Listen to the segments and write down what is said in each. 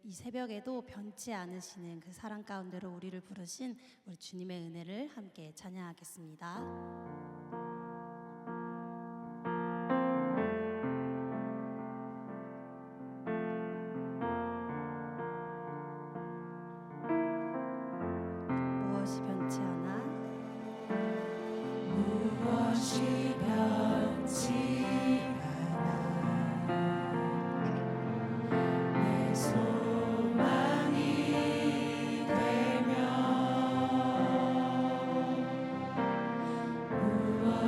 이 새벽에도 변치 않으시는 그 사랑 가운데로 우리를 부르신 우리 주님의 은혜를 함께 찬양하겠습니다. 무엇이 변치 않아? 무엇이 변치 않아 내 소망이 되며 무엇이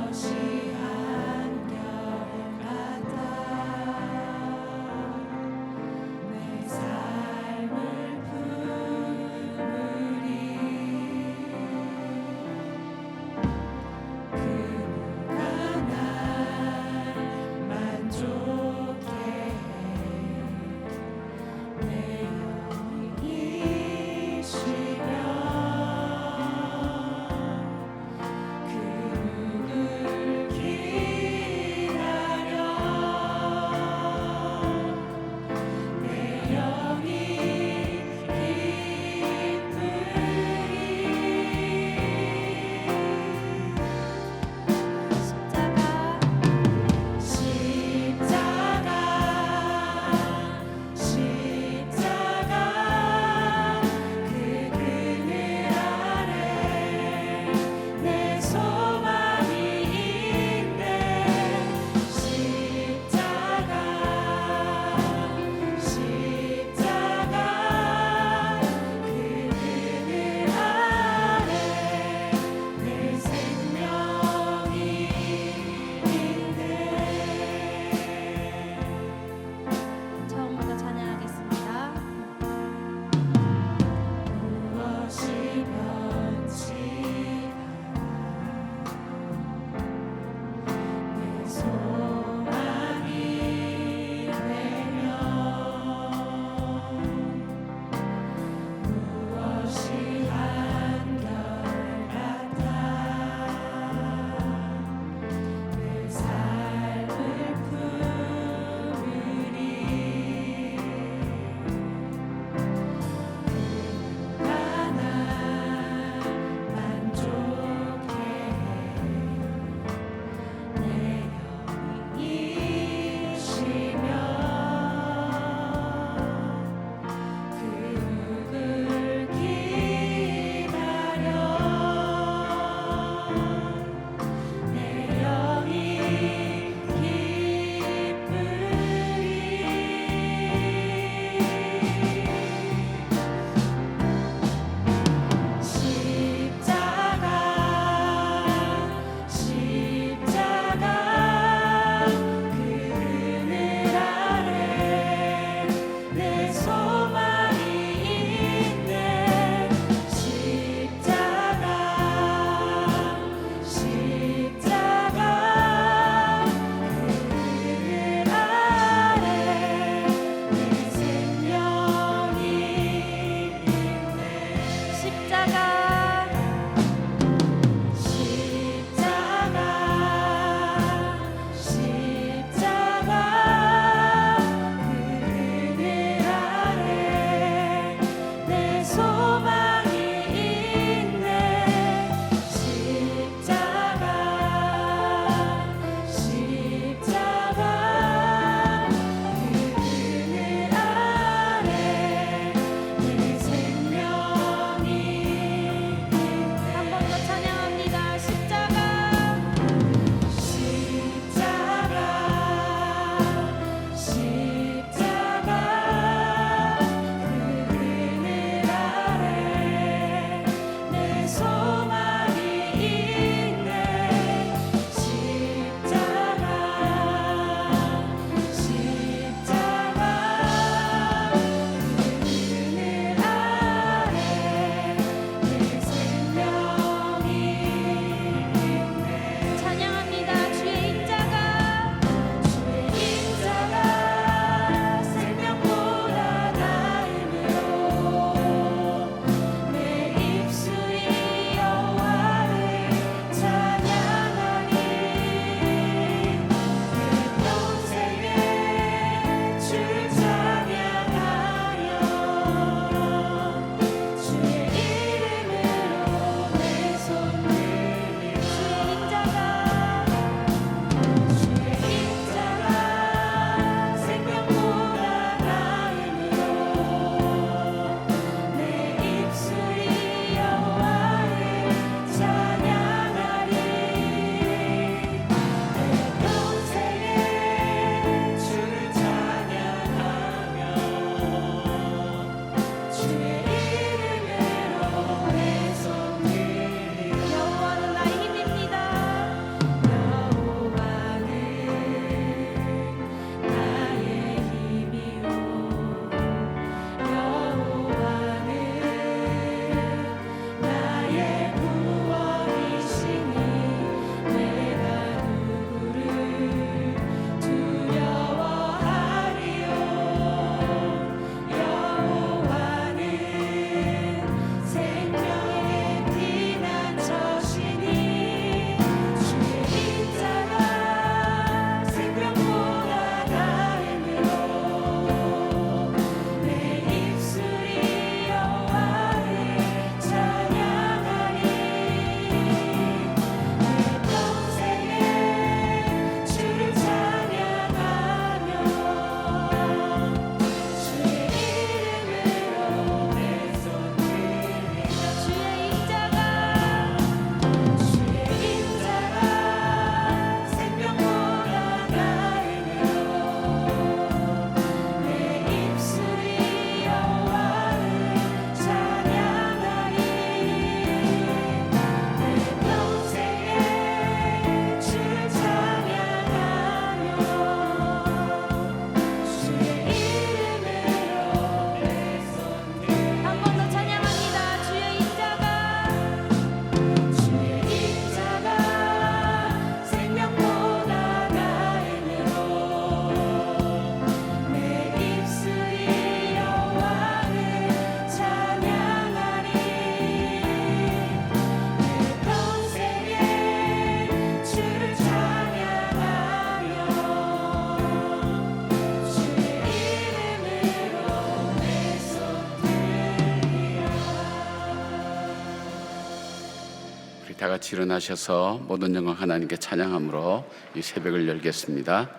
다 같이 일어나셔서 모든 영광 하나님께 찬양함으로 이 새벽을 열겠습니다.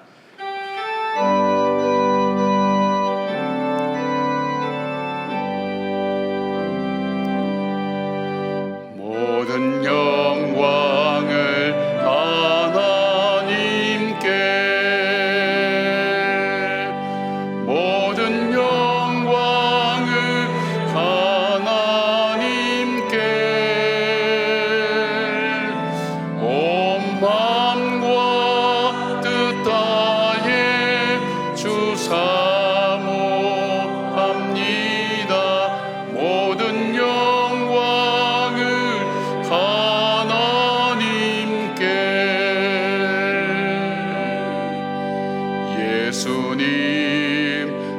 모든 영광을 하나님께, 모든 영광을 하나님께, 온 마음과 뜻 다해 주 사모합니다. 모든 영광을 하나님께. 예수님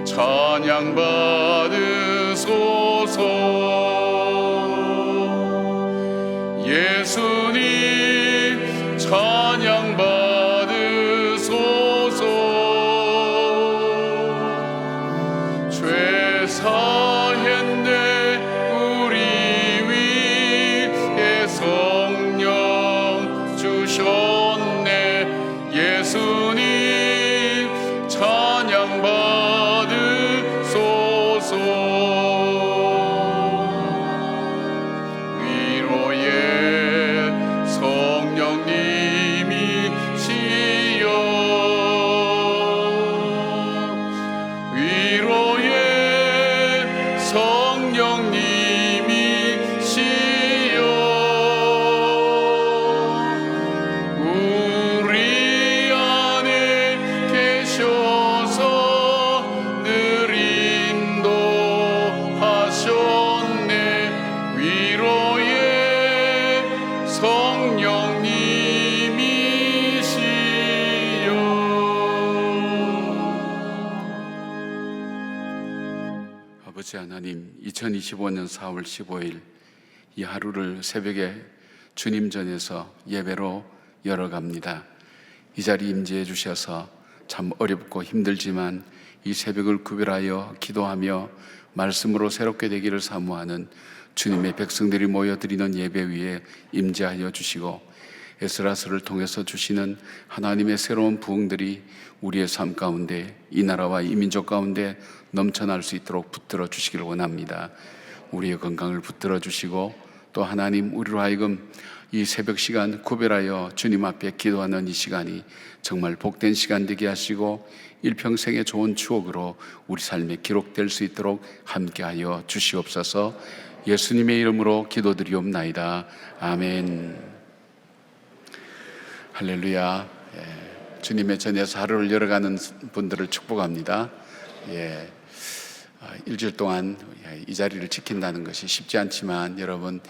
찬양 받으소서. 예수님 찬양 받으소서. 죄 사했네 우리 위에 성령 주셨네. 예수님 찬양 받으소서. 위로의 성령님이시여, 위로의 성령님이시여, 우리 안에 계셔서 늘 인도하셨네. 위로의 성령님이시여. 아버지 하나님, 2025년 4월 15일 이 하루를 새벽에 주님 전에서 예배로 열어갑니다. 이 자리 임재해 주셔서 참 어렵고 힘들지만 이 새벽을 구별하여 기도하며 말씀으로 새롭게 되기를 사모하는 주님의 백성들이 모여드리는 예배 위에 임재하여 주시고, 에스라서를 통해서 주시는 하나님의 새로운 부흥들이 우리의 삶 가운데, 이 나라와 이 민족 가운데 넘쳐날 수 있도록 붙들어 주시기를 원합니다. 우리의 건강을 붙들어 주시고, 또 하나님, 우리로 하여금 이 새벽 시간 구별하여 주님 앞에 기도하는 이 시간이 정말 복된 시간 되게 하시고 일평생의 좋은 추억으로 우리 삶에 기록될 수 있도록 함께하여 주시옵소서. 예수님의 이름으로 기도드리옵나이다. 아멘. 할렐루야. 주님의 전에서 하루를 열어가는 분들을 축복합니다. 일주일 동안 이 자리를 지킨다는 것이 쉽지 않지만, 여러분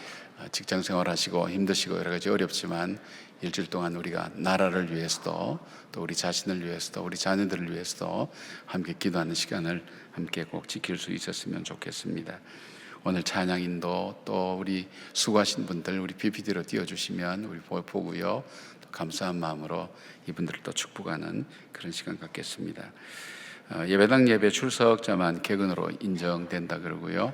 직장 생활하시고 힘드시고 여러 가지 어렵지만 일주일 동안 우리가 나라를 위해서도, 또 우리 자신을 위해서도, 우리 자녀들을 위해서도 함께 기도하는 시간을 함께 꼭 지킬 수 있었으면 좋겠습니다. 오늘 찬양인도 또 우리 수고하신 분들 우리 PPT로 띄워주시면 우리 보고요, 또 감사한 마음으로 이분들을 또 축복하는 그런 시간 갖겠습니다. 예배당 예배 출석자만 객원으로 인정된다 그러고요.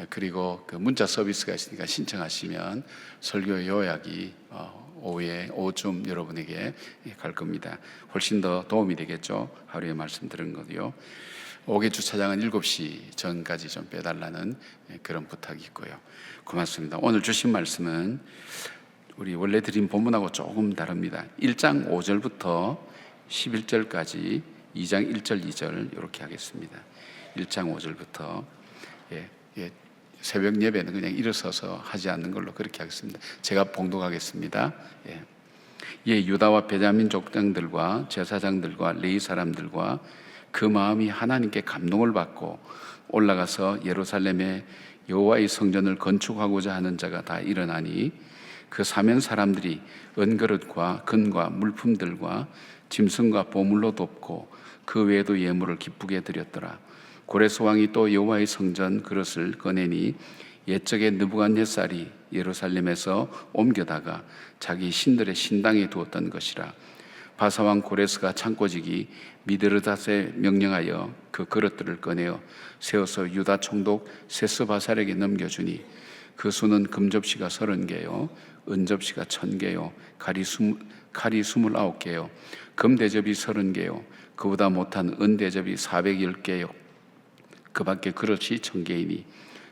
그리고 그 문자 서비스가 있으니까 신청하시면 설교 요약이 오후쯤 여러분에게 갈 겁니다. 훨씬 더 도움이 되겠죠. 하루에 말씀 들은 거도요. 5개 주차장은 7시 전까지 좀 빼달라는 그런 부탁이 있고요. 고맙습니다. 오늘 주신 말씀은 우리 원래 드린 본문하고 조금 다릅니다. 1장 5절부터 11절까지 2장 1절 2절 이렇게 하겠습니다. 1장 5절부터 새벽 예배는 그냥 일어서서 하지 않는 걸로 그렇게 하겠습니다. 제가 봉독하겠습니다. 유다와 베냐민 족장들과 제사장들과 레위 사람들과 그 마음이 하나님께 감동을 받고 올라가서 예루살렘에 여호와의 성전을 건축하고자 하는 자가 다 일어나니, 그 사면 사람들이 은그릇과 금과 물품들과 짐승과 보물로 돕고 그 외에도 예물을 기쁘게 드렸더라. 고레스 왕이 또 여호와의 성전 그릇을 꺼내니 옛적에 느부갓네살이 예루살렘에서 옮겨다가 자기 신들의 신당에 두었던 것이라. 바사왕 고레스가 창고지기 미드르닷에 명령하여 그 그릇들을 꺼내어 세워서 유다 총독 세스바살에게 넘겨주니, 그 수는 금접시가 30개요 은접시가 1000개요 칼이 29개요 금대접이 30개요 그보다 못한 은대접이 410개요 그 밖에 그릇이 1000개이니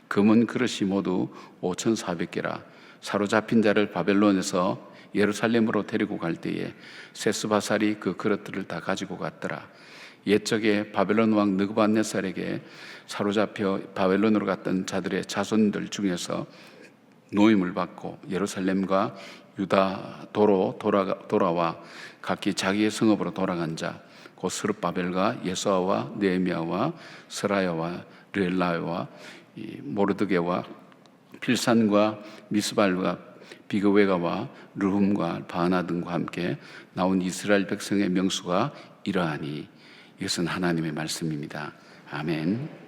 금은 그릇이 모두 5400개라 사로잡힌 자를 바벨론에서 예루살렘으로 데리고 갈 때에 세스바살이 그 그릇들을 다 가지고 갔더라. 옛적에 바벨론 왕 느부갓네살에게 사로잡혀 바벨론으로 갔던 자들의 자손들 중에서 노임을 받고 예루살렘과 유다도로 돌아와 각기 자기의 성읍으로 돌아간 자 곧 스룹바벨과 예수아와 느헤미야와 스라야와 르엘라야와 모르드게와 필산과 미스발과 비그웨가와 르훔과 바하나 등과 함께 나온 이스라엘 백성의 명수가 이러하니 이것은 하나님의 말씀입니다. 아멘.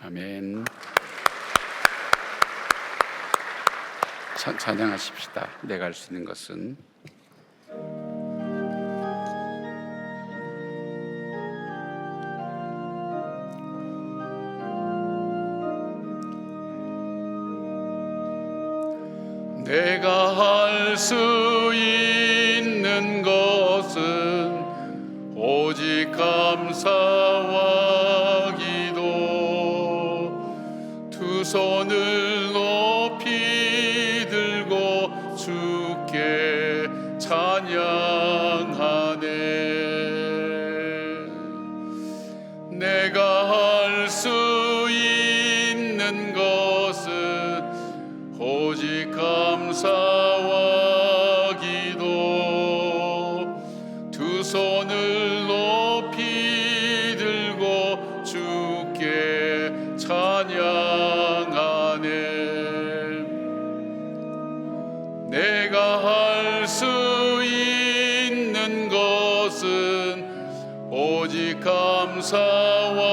아멘. 찬양하십시다. 내가 할 수 있는 것은. 내가 할 수 있는 것은 오직 감사와 기도 두 손을 높이 들고 주께 찬양하네. 내가 할 수 있는 것은 오직 감사와 기도 두 손을 높이 들고 주께 찬양하네. 내가 할 수 있는 것은 오직 감사와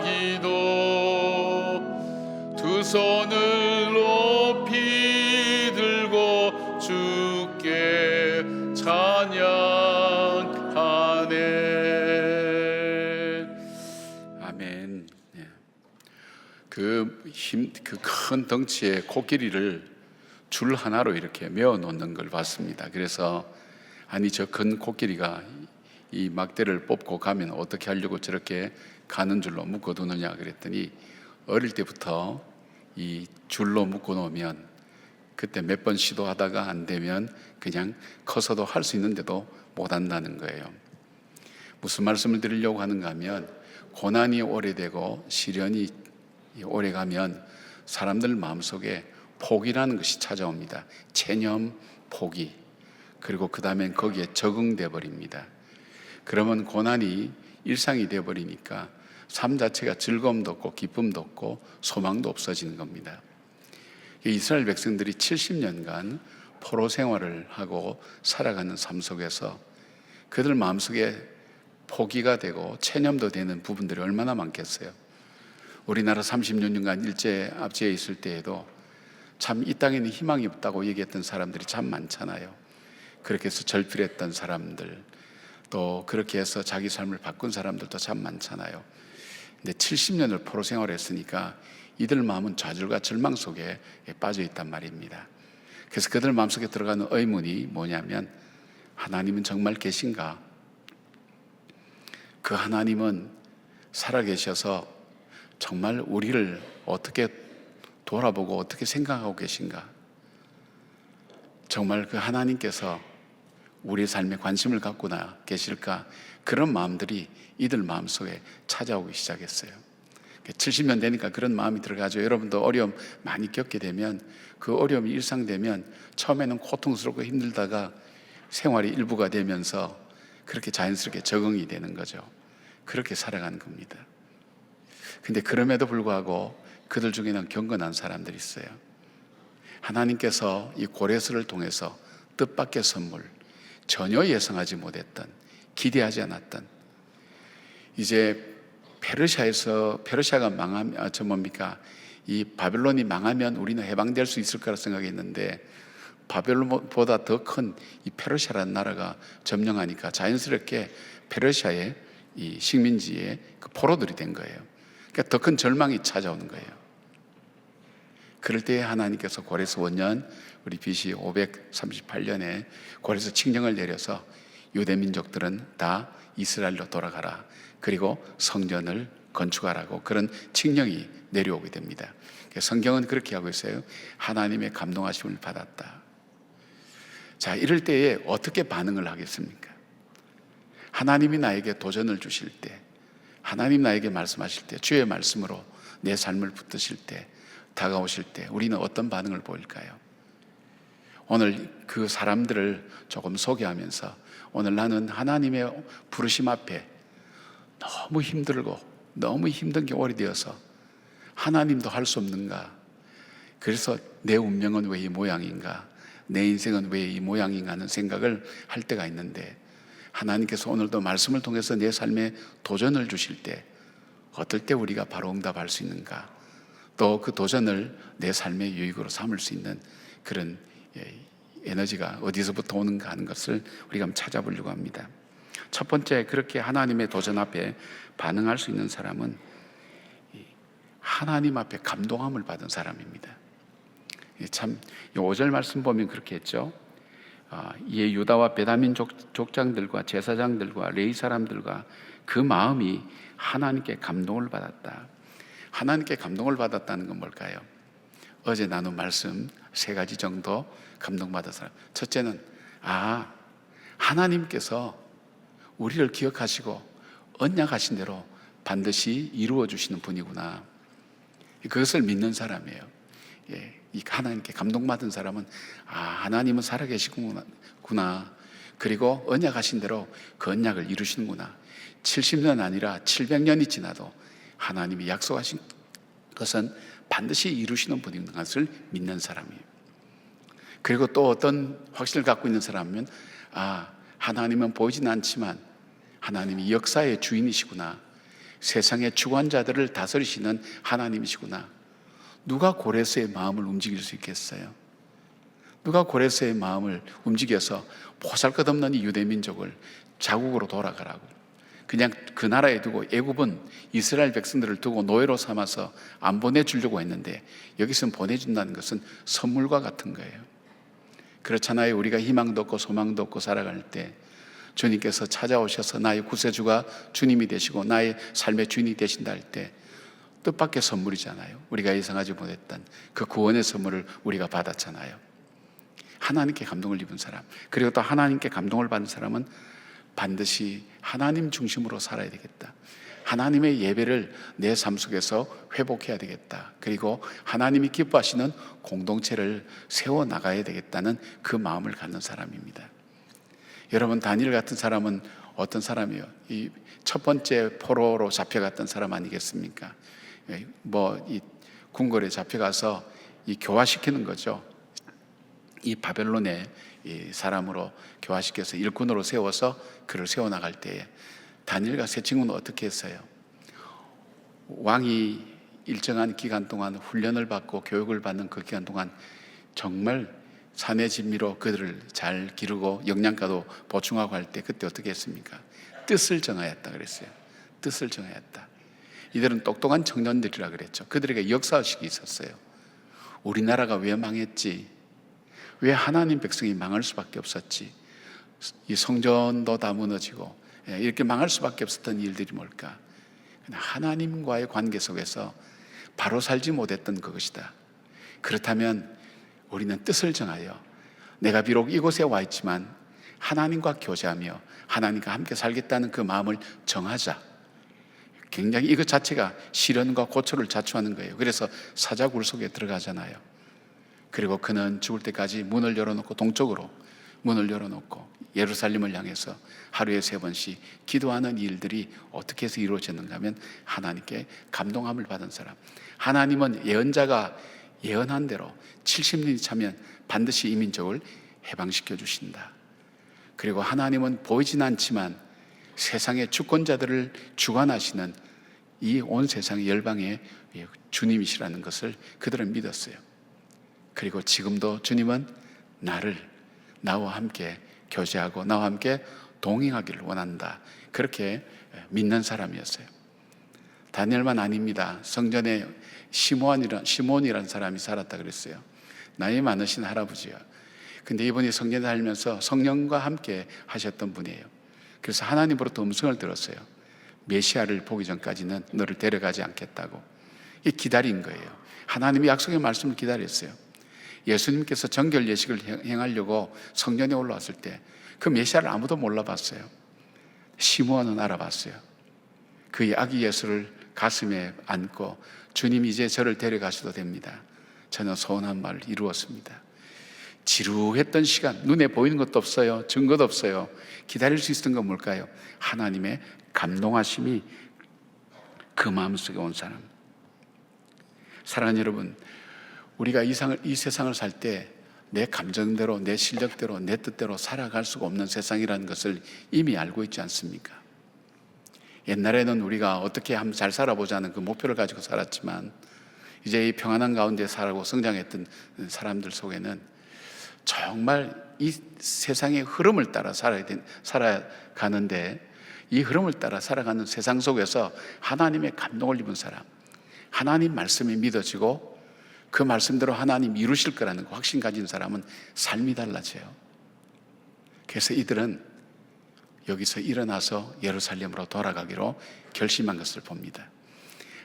기도 두 손을 높이 들고 주께 찬양하네. 아멘. 그 큰 덩치의 코끼리를 줄 하나로 이렇게 메어 놓는 걸 봤습니다. 그래서 아니 저 큰 코끼리가 이 막대를 뽑고 가면 어떻게 하려고 저렇게 가는 줄로 묶어두느냐 그랬더니 어릴 때부터 이 줄로 묶어 놓으면 그때 몇 번 시도하다가 안 되면 그냥 커서도 할 수 있는데도 못 한다는 거예요. 무슨 말씀을 드리려고 하는가 하면 고난이 오래되고 시련이 오래가면 사람들 마음속에 포기라는 것이 찾아옵니다. 체념, 포기. 그리고 그 다음엔 거기에 적응돼 버립니다. 그러면 고난이 일상이 돼 버리니까 삶 자체가 즐거움도 없고 기쁨도 없고 소망도 없어지는 겁니다. 이스라엘 백성들이 70년간 포로 생활을 하고 살아가는 삶 속에서 그들 마음속에 포기가 되고 체념도 되는 부분들이 얼마나 많겠어요. 우리나라 36년간 일제 압제에 있을 때에도 참 이 땅에는 희망이 없다고 얘기했던 사람들이 참 많잖아요. 그렇게 해서 절필했던 사람들, 또 그렇게 해서 자기 삶을 바꾼 사람들도 참 많잖아요. 근데 70년을 포로 생활했으니까 이들 마음은 좌절과 절망 속에 빠져 있단 말입니다. 그래서 그들 마음속에 들어가는 의문이 뭐냐면 하나님은 정말 계신가? 그 하나님은 살아계셔서 정말 우리를 어떻게 돌아보고 어떻게 생각하고 계신가? 정말 그 하나님께서 우리의 삶에 관심을 갖고 계실까? 그런 마음들이 이들 마음속에 찾아오기 시작했어요. 70년 되니까 그런 마음이 들어가죠. 여러분도 어려움 많이 겪게 되면 그 어려움이 일상되면 처음에는 고통스럽고 힘들다가 생활이 일부가 되면서 그렇게 자연스럽게 적응이 되는 거죠. 그렇게 살아가는 겁니다. 근데 그럼에도 불구하고 그들 중에는 경건한 사람들이 있어요. 하나님께서 이 고레스를 통해서 뜻밖의 선물, 전혀 예상하지 못했던, 기대하지 않았던, 이제 페르시아가 망하면 이 바벨론이 망하면 우리는 해방될 수 있을 거라 생각했는데 바벨론보다 더 큰 이 페르시아라는 나라가 점령하니까 자연스럽게 페르시아의 이 식민지에 그 포로들이 된 거예요. 그러니까 더 큰 절망이 찾아오는 거예요. 그럴 때 하나님께서 고레스 원년 우리 BC 538년에 고레스 칙령을 내려서 유대 민족들은 다 이스라엘로 돌아가라. 그리고 성전을 건축하라고 그런 칙령이 내려오게 됩니다. 성경은 그렇게 하고 있어요. 하나님의 감동하심을 받았다. 자, 이럴 때에 어떻게 반응을 하겠습니까? 하나님이 나에게 도전을 주실 때, 하나님 나에게 말씀하실 때, 주의 말씀으로 내 삶을 붙드실 때, 다가오실 때 우리는 어떤 반응을 보일까요? 오늘 그 사람들을 조금 소개하면서 오늘 나는 하나님의 부르심 앞에 너무 힘들고 너무 힘든 게 오래되어서 하나님도 할 수 없는가? 그래서 내 운명은 왜 이 모양인가? 내 인생은 왜 이 모양인가 하는 생각을 할 때가 있는데 하나님께서 오늘도 말씀을 통해서 내 삶에 도전을 주실 때 어떨 때 우리가 바로 응답할 수 있는가? 또 그 도전을 내 삶의 유익으로 삼을 수 있는 그런 에너지가 어디서부터 오는가 하는 것을 우리가 한번 찾아보려고 합니다. 첫 번째, 그렇게 하나님의 도전 앞에 반응할 수 있는 사람은 하나님 앞에 감동함을 받은 사람입니다. 참 5절 말씀 보면 그렇게 했죠. 이에 유다와 베냐민 족장들과 제사장들과 레위 사람들과 그 마음이 하나님께 감동을 받았다. 하나님께 감동을 받았다는 건 뭘까요? 어제 나눈 말씀 3가지 정도 감동받은 사람. 첫째는 하나님께서 우리를 기억하시고 언약하신 대로 반드시 이루어 주시는 분이구나. 그것을 믿는 사람이에요. 이 하나님께 감동받은 사람은 하나님은 살아계시구나. 그리고 언약하신 대로 그 언약을 이루시는구나. 70년 아니라 700년이 지나도 하나님이 약속하신 것은 반드시 이루시는 분인 것을 믿는 사람이에요. 그리고 또 어떤 확신을 갖고 있는 사람은 하나님은 보이진 않지만 하나님이 역사의 주인이시구나. 세상의 주관자들을 다스리시는 하나님이시구나. 누가 고레스의 마음을 움직일 수 있겠어요? 누가 고레스의 마음을 움직여서 보잘것없는 이 유대 민족을 자국으로 돌아가라고, 그냥 그 나라에 두고, 애굽은 이스라엘 백성들을 두고 노예로 삼아서 안 보내주려고 했는데 여기서 보내준다는 것은 선물과 같은 거예요. 그렇잖아요. 우리가 희망도 없고 소망도 없고 살아갈 때 주님께서 찾아오셔서 나의 구세주가 주님이 되시고 나의 삶의 주인이 되신다 할 때 뜻밖의 선물이잖아요. 우리가 예상하지 못했던 그 구원의 선물을 우리가 받았잖아요. 하나님께 감동을 입은 사람, 그리고 또 하나님께 감동을 받은 사람은 반드시 하나님 중심으로 살아야 되겠다. 하나님의 예배를 내 삶 속에서 회복해야 되겠다. 그리고 하나님이 기뻐하시는 공동체를 세워나가야 되겠다는 그 마음을 갖는 사람입니다. 여러분, 다니엘 같은 사람은 어떤 사람이요? 이 첫 번째 포로로 잡혀갔던 사람 아니겠습니까? 이 궁궐에 잡혀가서 이 교화시키는 거죠. 이 바벨론의 이 사람으로 교화시켜서 일꾼으로 세워서 그를 세워나갈 때에 다니엘과 세 친구는 어떻게 했어요? 왕이 일정한 기간 동안 훈련을 받고 교육을 받는 그 기간 동안 정말 산의 진미로 그들을 잘 기르고 영양가도 보충하고 할 때 그때 어떻게 했습니까? 뜻을 정하였다 그랬어요. 뜻을 정하였다. 이들은 똑똑한 청년들이라 그랬죠. 그들에게 역사의식이 있었어요. 우리나라가 왜 망했지? 왜 하나님 백성이 망할 수밖에 없었지? 이 성전도 다 무너지고 이렇게 망할 수밖에 없었던 일들이 뭘까? 하나님과의 관계 속에서 바로 살지 못했던 그것이다. 그렇다면 우리는 뜻을 정하여 내가 비록 이곳에 와 있지만 하나님과 교제하며 하나님과 함께 살겠다는 그 마음을 정하자. 굉장히 이것 자체가 시련과 고초를 자초하는 거예요. 그래서 사자굴 속에 들어가잖아요. 그리고 그는 죽을 때까지 문을 열어놓고, 동쪽으로 문을 열어놓고 예루살렘을 향해서 하루에 3번씩 기도하는 일들이 어떻게 해서 이루어졌는가 하면 하나님께 감동함을 받은 사람. 하나님은 예언자가 예언한 대로 70년이 차면 반드시 이 민족을 해방시켜 주신다. 그리고 하나님은 보이진 않지만 세상의 주권자들을 주관하시는 이 온 세상의 열방의 주님이시라는 것을 그들은 믿었어요. 그리고 지금도 주님은 나와 함께 교제하고 나와 함께 동행하기를 원한다. 그렇게 믿는 사람이었어요. 다니엘만 아닙니다. 성전에 시몬이라는 사람이 살았다 그랬어요. 나이 많으신 할아버지야. 근데 이분이 성전에 살면서 성령과 함께 하셨던 분이에요. 그래서 하나님으로부터 음성을 들었어요. 메시아를 보기 전까지는 너를 데려가지 않겠다고. 기다린 거예요. 하나님이 약속의 말씀을 기다렸어요. 예수님께서 정결 예식을 행하려고 성전에 올라왔을 때 그 메시아를 아무도 몰라봤어요. 시므온은 알아봤어요. 그의 아기 예수를 가슴에 안고 주님 이제 저를 데려가셔도 됩니다. 저는 소원한 말을 이루었습니다. 지루했던 시간, 눈에 보이는 것도 없어요. 증거도 없어요. 기다릴 수 있었던 건 뭘까요? 하나님의 감동하심이 그 마음속에 온 사람. 사랑하는 여러분, 우리가 이 세상을 살 때 내 감정대로, 내 실력대로, 내 뜻대로 살아갈 수가 없는 세상이라는 것을 이미 알고 있지 않습니까? 옛날에는 우리가 어떻게 하면 잘 살아보자는 그 목표를 가지고 살았지만 이제 이 평안한 가운데 살고 성장했던 사람들 속에는 정말 이 세상의 흐름을 따라 살아가는데, 이 흐름을 따라 살아가는 세상 속에서 하나님의 감동을 입은 사람, 하나님 말씀이 믿어지고 그 말씀대로 하나님 이루실 거라는 확신 가진 사람은 삶이 달라져요. 그래서 이들은 여기서 일어나서 예루살렘으로 돌아가기로 결심한 것을 봅니다.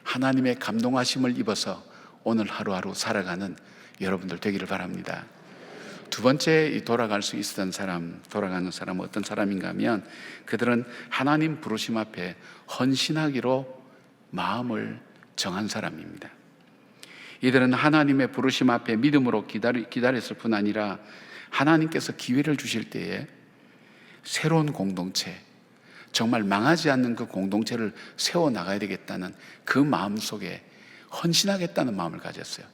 하나님의 감동하심을 입어서 오늘 하루하루 살아가는 여러분들 되기를 바랍니다. 두 번째 돌아가는 사람은 어떤 사람인가 하면 그들은 하나님 부르심 앞에 헌신하기로 마음을 정한 사람입니다. 이들은 하나님의 부르심 앞에 믿음으로 기다렸을 뿐 아니라 하나님께서 기회를 주실 때에 새로운 공동체, 정말 망하지 않는 그 공동체를 세워나가야 되겠다는 그 마음 속에 헌신하겠다는 마음을 가졌어요.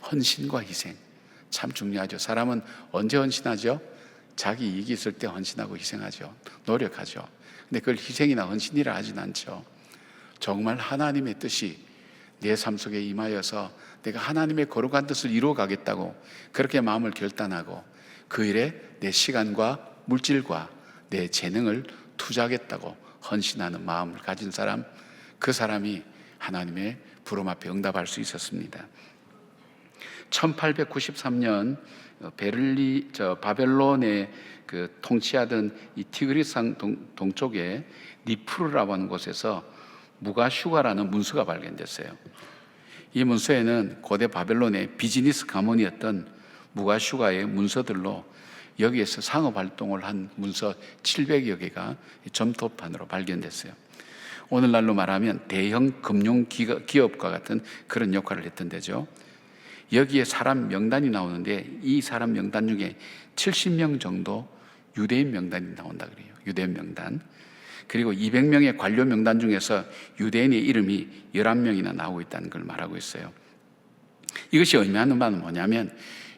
헌신과 희생, 참 중요하죠. 사람은 언제 헌신하죠? 자기 이익이 있을 때 헌신하고 희생하죠. 노력하죠. 근데 그걸 희생이나 헌신이라 하진 않죠. 정말 하나님의 뜻이 내 삶 속에 임하여서 내가 하나님의 거룩한 뜻을 이루어 가겠다고 그렇게 마음을 결단하고 그 일에 내 시간과 물질과 내 재능을 투자하겠다고 헌신하는 마음을 가진 사람, 그 사람이 하나님의 부름 앞에 응답할 수 있었습니다. 1893년 바벨론에 통치하던 이 티그리스 동쪽에 니프루라고 하는 곳에서 무가슈가라는 문서가 발견됐어요. 이 문서에는 고대 바벨론의 비즈니스 가문이었던 무가슈가의 문서들로 여기에서 상업 활동을 한 문서 700여 개가 점토판으로 발견됐어요. 오늘날로 말하면 대형 금융 기업과 같은 그런 역할을 했던 데죠. 여기에 사람 명단이 나오는데 이 사람 명단 중에 70명 정도 유대인 명단이 나온다 그래요. 유대인 명단. 그리고 200명의 관료 명단 중에서 유대인의 이름이 11명이나 나오고 있다는 걸 말하고 있어요. 이것이 의미하는 바는 뭐냐면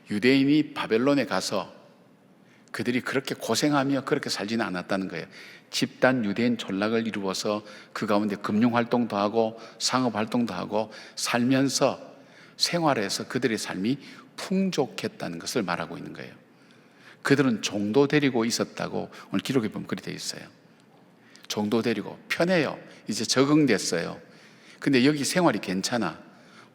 유대인이 바벨론에 가서 그들이 그렇게 고생하며 그렇게 살지는 않았다는 거예요. 집단 유대인 전락을 이루어서 그 가운데 금융활동도 하고 상업활동도 하고 살면서 생활에서 그들의 삶이 풍족했다는 것을 말하고 있는 거예요. 그들은 종도 데리고 있었다고 오늘 기록에 보면 그렇게 되어 있어요. 종도 데리고 편해요. 이제 적응됐어요. 근데 여기 생활이 괜찮아.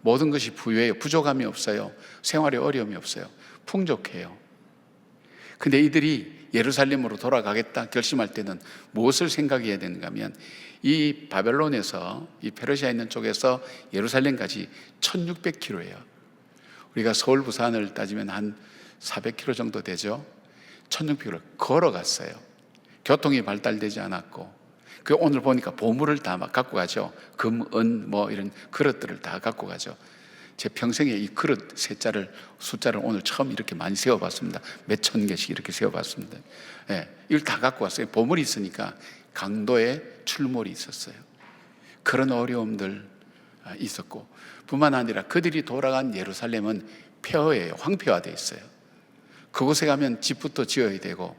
모든 것이 부유해요. 부족함이 없어요. 생활에 어려움이 없어요. 풍족해요. 근데 이들이 예루살렘으로 돌아가겠다 결심할 때는 무엇을 생각해야 되는가 하면 이 바벨론에서 이 페르시아에 있는 쪽에서 예루살렘까지 1600km예요. 우리가 서울 부산을 따지면 한 400km 정도 되죠. 1600km 걸어갔어요. 교통이 발달되지 않았고 그 오늘 보니까 보물을 다 막 갖고 가죠. 금, 은 뭐 이런 그릇들을 다 갖고 가죠. 제 평생에 이 그릇 숫자를 오늘 처음 이렇게 많이 세워봤습니다. 몇천 개씩 이렇게 세워봤습니다. 예, 이걸 다 갖고 왔어요. 보물이 있으니까 강도에 출몰이 있었어요. 그런 어려움들 있었고 뿐만 아니라 그들이 돌아간 예루살렘은 폐허예요. 황폐화되어 있어요. 그곳에 가면 집부터 지어야 되고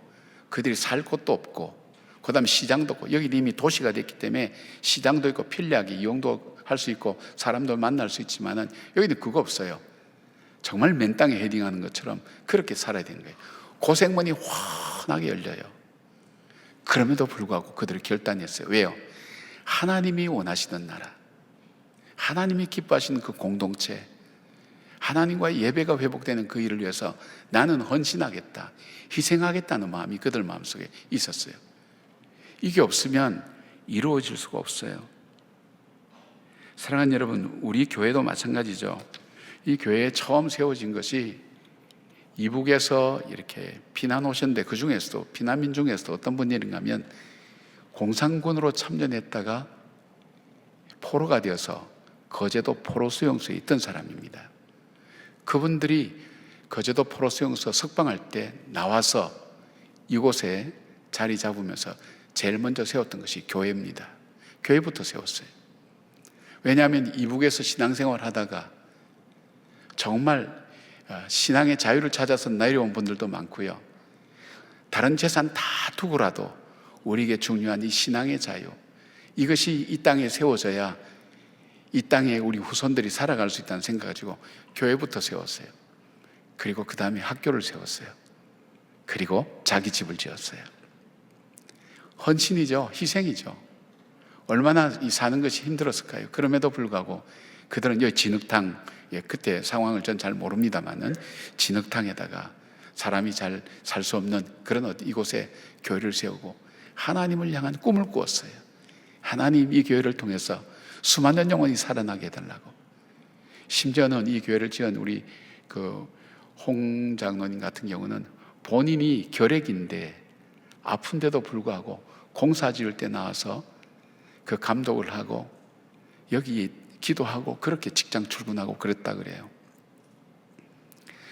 그들이 살 곳도 없고 그 다음에 시장도 없고 여기 이미 도시가 됐기 때문에 시장도 있고 편리하게 이용도 할 수 있고 사람들 만날 수 있지만은 여기는 그거 없어요. 정말 맨 땅에 헤딩하는 것처럼 그렇게 살아야 되는 거예요. 고생문이 환하게 열려요. 그럼에도 불구하고 그들이 결단했어요. 왜요? 하나님이 원하시는 나라, 하나님이 기뻐하시는 그 공동체, 하나님과의 예배가 회복되는 그 일을 위해서 나는 헌신하겠다, 희생하겠다는 마음이 그들 마음속에 있었어요. 이게 없으면 이루어질 수가 없어요. 사랑하는 여러분, 우리 교회도 마찬가지죠. 이 교회에 처음 세워진 것이 이북에서 이렇게 피난 오셨는데 그 중에서도 피난민 중에서도 어떤 분이인가 하면 공산군으로 참전했다가 포로가 되어서 거제도 포로수용소에 있던 사람입니다. 그분들이 거제도 포로수용소 석방할 때 나와서 이곳에 자리 잡으면서 제일 먼저 세웠던 것이 교회입니다. 교회부터 세웠어요. 왜냐하면 이북에서 신앙생활 하다가 정말 신앙의 자유를 찾아서 내려온 분들도 많고요. 다른 재산 다 두고라도 우리에게 중요한 이 신앙의 자유, 이것이 이 땅에 세워져야 이 땅에 우리 후손들이 살아갈 수 있다는 생각 가지고 교회부터 세웠어요. 그리고 그 다음에 학교를 세웠어요. 그리고 자기 집을 지었어요. 헌신이죠. 희생이죠. 얼마나 사는 것이 힘들었을까요? 그럼에도 불구하고 그들은 여기 진흙탕, 그때 상황을 전 잘 모릅니다만은 진흙탕에다가 사람이 잘 살 수 없는 그런 이곳에 교회를 세우고 하나님을 향한 꿈을 꾸었어요. 하나님 이 교회를 통해서 수많은 영혼이 살아나게 해달라고. 심지어는 이 교회를 지은 우리 홍 장로님 같은 경우는 본인이 결핵인데 아픈데도 불구하고 공사 지을 때 나와서 그 감독을 하고 여기 기도하고 그렇게 직장 출근하고 그랬다 그래요.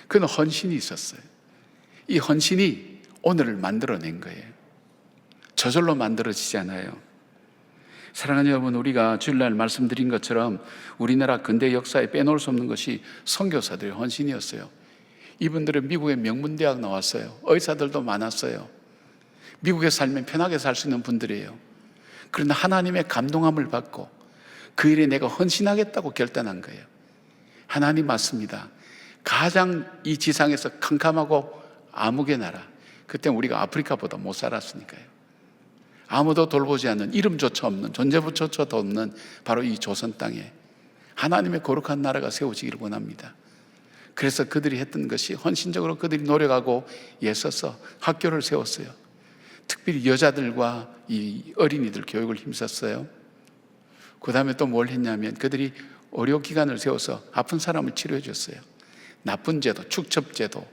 그는 헌신이 있었어요. 이 헌신이 오늘을 만들어낸 거예요. 저절로 만들어지지 않아요. 사랑하는 여러분, 우리가 주일날 말씀드린 것처럼 우리나라 근대 역사에 빼놓을 수 없는 것이 선교사들의 헌신이었어요. 이분들은 미국의 명문대학 나왔어요. 의사들도 많았어요. 미국에 살면 편하게 살 수 있는 분들이에요. 그러나 하나님의 감동함을 받고 그 일에 내가 헌신하겠다고 결단한 거예요. 하나님 맞습니다. 가장 이 지상에서 캄캄하고 암흑의 나라, 그때 우리가 아프리카보다 못 살았으니까요. 아무도 돌보지 않는, 이름조차 없는, 존재부조차도 없는 바로 이 조선 땅에 하나님의 거룩한 나라가 세워지기를 원합니다. 그래서 그들이 했던 것이 헌신적으로 그들이 노력하고 애써서 학교를 세웠어요. 특별히 여자들과 이 어린이들 교육을 힘썼어요. 그 다음에 또 뭘 했냐면 그들이 의료기관을 세워서 아픈 사람을 치료해 줬어요. 나쁜 제도, 축첩제도.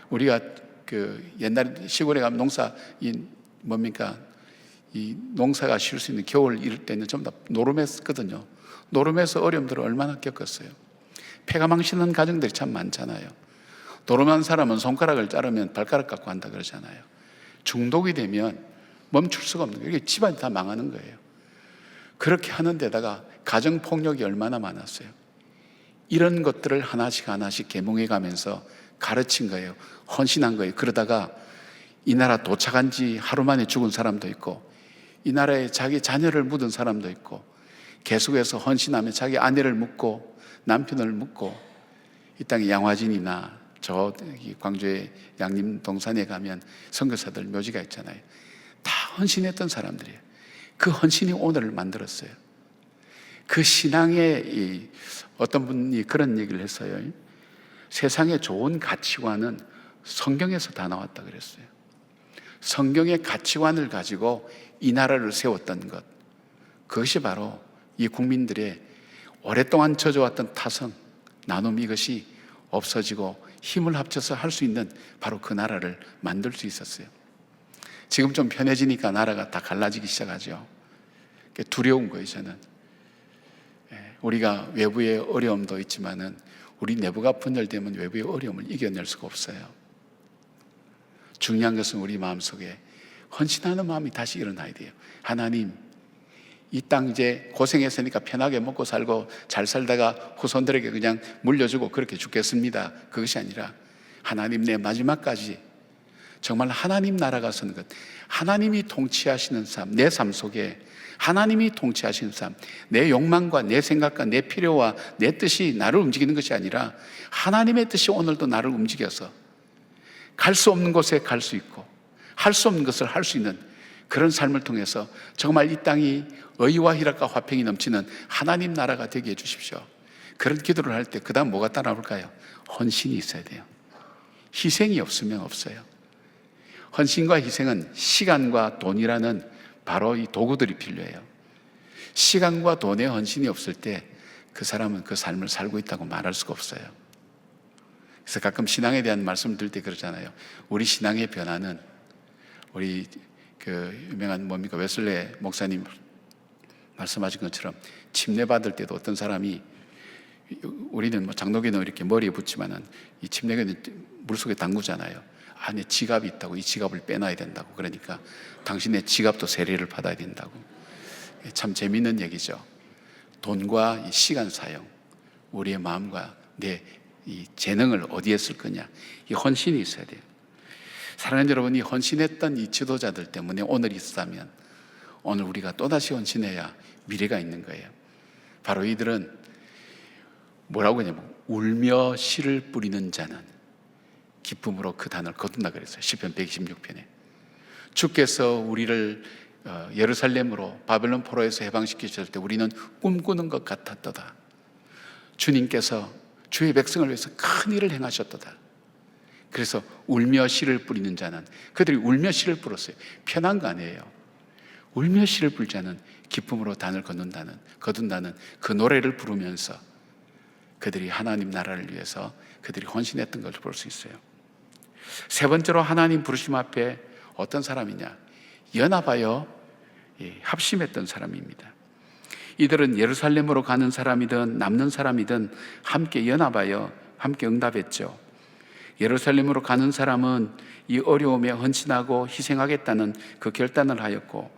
우리가 그 옛날 시골에 가면 농사, 이 농사가 쉴 수 있는 겨울 이럴 때는 전부 다 노름했거든요. 노름에서 어려움들을 얼마나 겪었어요. 폐가 망신한 가정들이 참 많잖아요. 노름한 사람은 손가락을 자르면 발가락 갖고 한다 그러잖아요. 중독이 되면 멈출 수가 없는 거예요. 이게 집안이 다 망하는 거예요. 그렇게 하는 데다가 가정폭력이 얼마나 많았어요. 이런 것들을 하나씩 하나씩 계몽해 가면서 가르친 거예요. 헌신한 거예요. 그러다가 이 나라 도착한 지 하루 만에 죽은 사람도 있고, 이 나라에 자기 자녀를 묻은 사람도 있고, 계속해서 헌신하며 자기 아내를 묻고 남편을 묻고, 이 땅에 양화진이나 저 광주의 양림동산에 가면 선교사들 묘지가 있잖아요. 다 헌신했던 사람들이에요. 그 헌신이 오늘을 만들었어요. 그 신앙의 어떤 분이 그런 얘기를 했어요. 세상의 좋은 가치관은 성경에서 다 나왔다 그랬어요. 성경의 가치관을 가지고 이 나라를 세웠던 것, 그것이 바로 이 국민들의 오랫동안 져져왔던 타성, 나눔, 이것이 없어지고 힘을 합쳐서 할 수 있는 바로 그 나라를 만들 수 있었어요. 지금 좀 편해지니까 나라가 다 갈라지기 시작하죠. 두려운 거예요, 저는. 우리가 외부의 어려움도 있지만은 우리 내부가 분열되면 외부의 어려움을 이겨낼 수가 없어요. 중요한 것은 우리 마음속에 헌신하는 마음이 다시 일어나야 돼요. 하나님, 이 땅 이제 고생했으니까 편하게 먹고 살고 잘 살다가 후손들에게 그냥 물려주고 그렇게 죽겠습니다. 그것이 아니라 하나님, 내 마지막까지 정말 하나님 나라가 서는 것, 하나님이 통치하시는 삶, 내 삶 속에 하나님이 통치하시는 삶, 내 욕망과 내 생각과 내 필요와 내 뜻이 나를 움직이는 것이 아니라 하나님의 뜻이 오늘도 나를 움직여서 갈 수 없는 곳에 갈 수 있고 할 수 없는 것을 할 수 있는 그런 삶을 통해서 정말 이 땅이 의와 희락과 화평이 넘치는 하나님 나라가 되게 해주십시오. 그런 기도를 할 때 그 다음 뭐가 따라올까요? 헌신이 있어야 돼요. 희생이 없으면 없어요. 헌신과 희생은 시간과 돈이라는 바로 이 도구들이 필요해요. 시간과 돈의 헌신이 없을 때 그 사람은 그 삶을 살고 있다고 말할 수가 없어요. 그래서 가끔 신앙에 대한 말씀을 드릴 때 그러잖아요. 우리 신앙의 변화는 우리 그 유명한 웨슬레 목사님 말씀하신 것처럼 침례 받을 때도 어떤 사람이, 우리는 장로교는 이렇게 머리에 붙지만은 이 침례교는 물속에 담그잖아요. 안에 지갑이 있다고, 이 지갑을 빼놔야 된다고. 그러니까 당신의 지갑도 세례를 받아야 된다고. 참 재미있는 얘기죠. 돈과 이 시간 사용, 우리의 마음과 내 이 재능을 어디에 쓸 거냐, 이 헌신이 있어야 돼요. 사랑하는 여러분, 이 헌신했던 이 지도자들 때문에 오늘 있었다면 오늘 우리가 또다시 헌신해야 미래가 있는 거예요. 바로 이들은 뭐라고 하냐면 울며 씨를 뿌리는 자는 기쁨으로 그 단을 거둔다 그랬어요. 시편 126편에 주께서 우리를 예루살렘으로 바벨론 포로에서 해방시키실 때 우리는 꿈꾸는 것 같았도다. 주님께서 주의 백성을 위해서 큰 일을 행하셨도다. 그래서 울며 씨를 뿌리는 자는, 그들이 울며 씨를 뿌렸어요. 편한 거 아니에요. 울며 씨를 뿌릴 자는 기쁨으로 단을 거둔다는 그 노래를 부르면서 그들이 하나님 나라를 위해서 그들이 헌신했던 걸 볼 수 있어요. 세 번째로 하나님 부르심 앞에 어떤 사람이냐, 연합하여 합심했던 사람입니다. 이들은 예루살렘으로 가는 사람이든 남는 사람이든 함께 연합하여 함께 응답했죠. 예루살렘으로 가는 사람은 이 어려움에 헌신하고 희생하겠다는 그 결단을 하였고,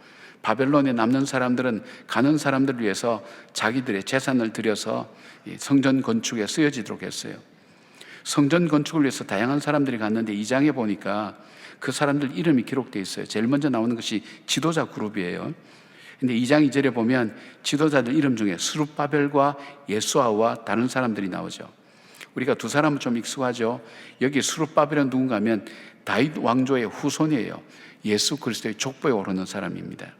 바벨론에 남는 사람들은 가는 사람들을 위해서 자기들의 재산을 들여서 성전 건축에 쓰여지도록 했어요. 성전 건축을 위해서 다양한 사람들이 갔는데 2장에 보니까 그 사람들 이름이 기록되어 있어요. 제일 먼저 나오는 것이 지도자 그룹이에요. 근데 2장 2절에 보면 지도자들 이름 중에 스룹바벨과 예수아와 다른 사람들이 나오죠. 우리가 두 사람은 좀 익숙하죠. 여기 스룹바벨은 누군가 하면 다윗 왕조의 후손이에요. 예수 그리스도의 족보에 오르는 사람입니다.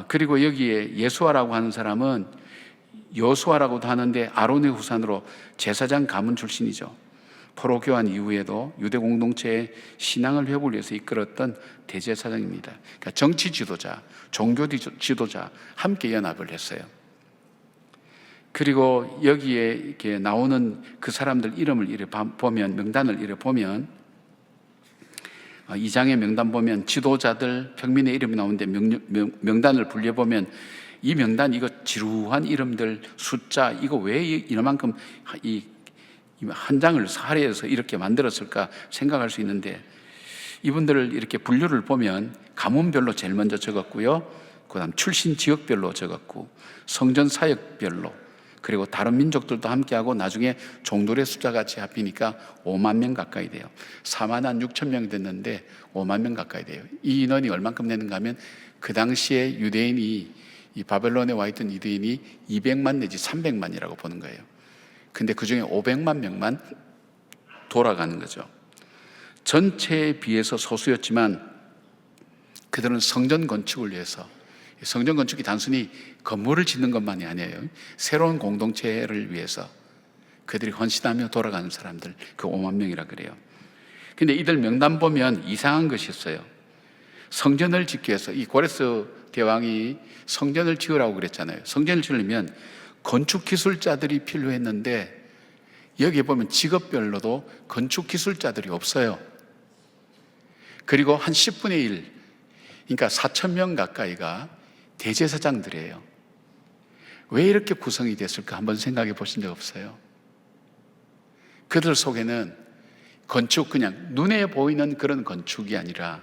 그리고 여기에 예수아라고 하는 사람은 여수아라고도 하는데 아론의 후손으로 제사장 가문 출신이죠. 포로 교환 이후에도 유대 공동체의 신앙을 회복을 위해서 이끌었던 대제사장입니다. 그러니까 정치 지도자, 종교 지도자 함께 연합을 했어요. 그리고 여기에 이렇게 나오는 그 사람들 이름을 이렇게 보면, 명단을 이렇게 보면 2장의 명단 보면 지도자들 평민의 이름이 나오는데 명단을 분류해 보면 이 명단, 이거 지루한 이름들 숫자, 이거 왜 이만큼 한 장을 할애해서 이렇게 만들었을까 생각할 수 있는데, 이분들을 이렇게 분류를 보면 가문별로 제일 먼저 적었고요, 그 다음 출신 지역별로 적었고, 성전 사역별로, 그리고 다른 민족들도 함께하고 나중에 종들의 숫자 같이 합히니까 5만 명 가까이 돼요. 4만 한 6천 명 됐는데 5만 명 가까이 돼요. 이 인원이 얼만큼 되는가 하면 그 당시에 유대인이, 이 바벨론에 와 있던 유대인이 200만 내지 300만이라고 보는 거예요. 근데 그 중에 500만 명만 돌아가는 거죠. 전체에 비해서 소수였지만 그들은 성전 건축을 위해서, 성전 건축이 단순히 건물을 짓는 것만이 아니에요. 새로운 공동체를 위해서 그들이 헌신하며 돌아가는 사람들, 그 5만 명이라 그래요. 근데 이들 명단 보면 이상한 것이 있어요. 성전을 짓기 위해서, 이 고레스 대왕이 성전을 지으라고 그랬잖아요. 성전을 지으려면 건축 기술자들이 필요했는데 여기 보면 직업별로도 건축 기술자들이 없어요. 그리고 한 10분의 1, 그러니까 4,000명 가까이가 대제사장들이에요. 왜 이렇게 구성이 됐을까 한번 생각해 보신 적 없어요? 그들 속에는 건축, 그냥 눈에 보이는 그런 건축이 아니라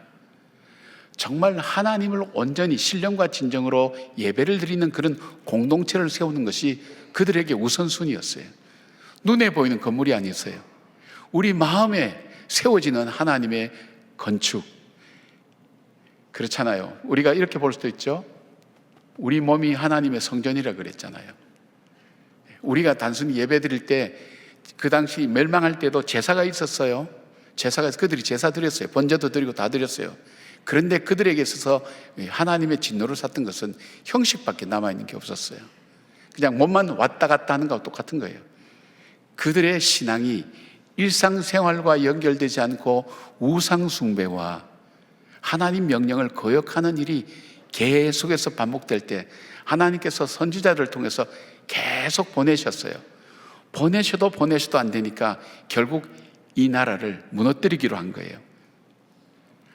정말 하나님을 온전히 신령과 진정으로 예배를 드리는 그런 공동체를 세우는 것이 그들에게 우선순위였어요. 눈에 보이는 건물이 아니었어요. 우리 마음에 세워지는 하나님의 건축. 그렇잖아요. 우리가 이렇게 볼 수도 있죠. 우리 몸이 하나님의 성전이라 그랬잖아요. 우리가 단순히 예배 드릴 때, 그 당시 멸망할 때도 제사가 있었어요. 제사가, 그들이 제사 드렸어요. 번제도 드리고 다 드렸어요. 그런데 그들에게 있어서 하나님의 진노를 샀던 것은 형식밖에 남아있는 게 없었어요. 그냥 몸만 왔다 갔다 하는 것과 똑같은 거예요. 그들의 신앙이 일상생활과 연결되지 않고 우상숭배와 하나님 명령을 거역하는 일이 계속해서 반복될 때 하나님께서 선지자를 통해서 계속 보내셨어요. 보내셔도 안 되니까 결국 이 나라를 무너뜨리기로 한 거예요.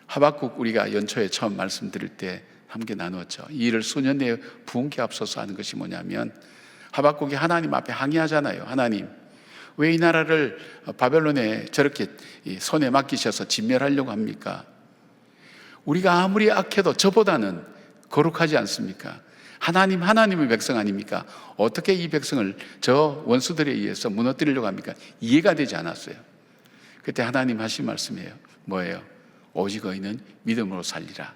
하박국 우리가 연초에 처음 말씀드릴 때 함께 나누었죠. 이 일을 수년 내에 부흥케 앞서서 하는 것이 뭐냐면, 하박국이 하나님 앞에 항의하잖아요. 하나님, 왜 이 나라를 바벨론에 저렇게 손에 맡기셔서 진멸하려고 합니까? 우리가 아무리 악해도 저보다는 거룩하지 않습니까? 하나님의 백성 아닙니까? 어떻게 이 백성을 저 원수들에 의해서 무너뜨리려고 합니까? 이해가 되지 않았어요. 그때 하나님 하신 말씀이에요. 뭐예요? 오직 의인은 믿음으로 살리라.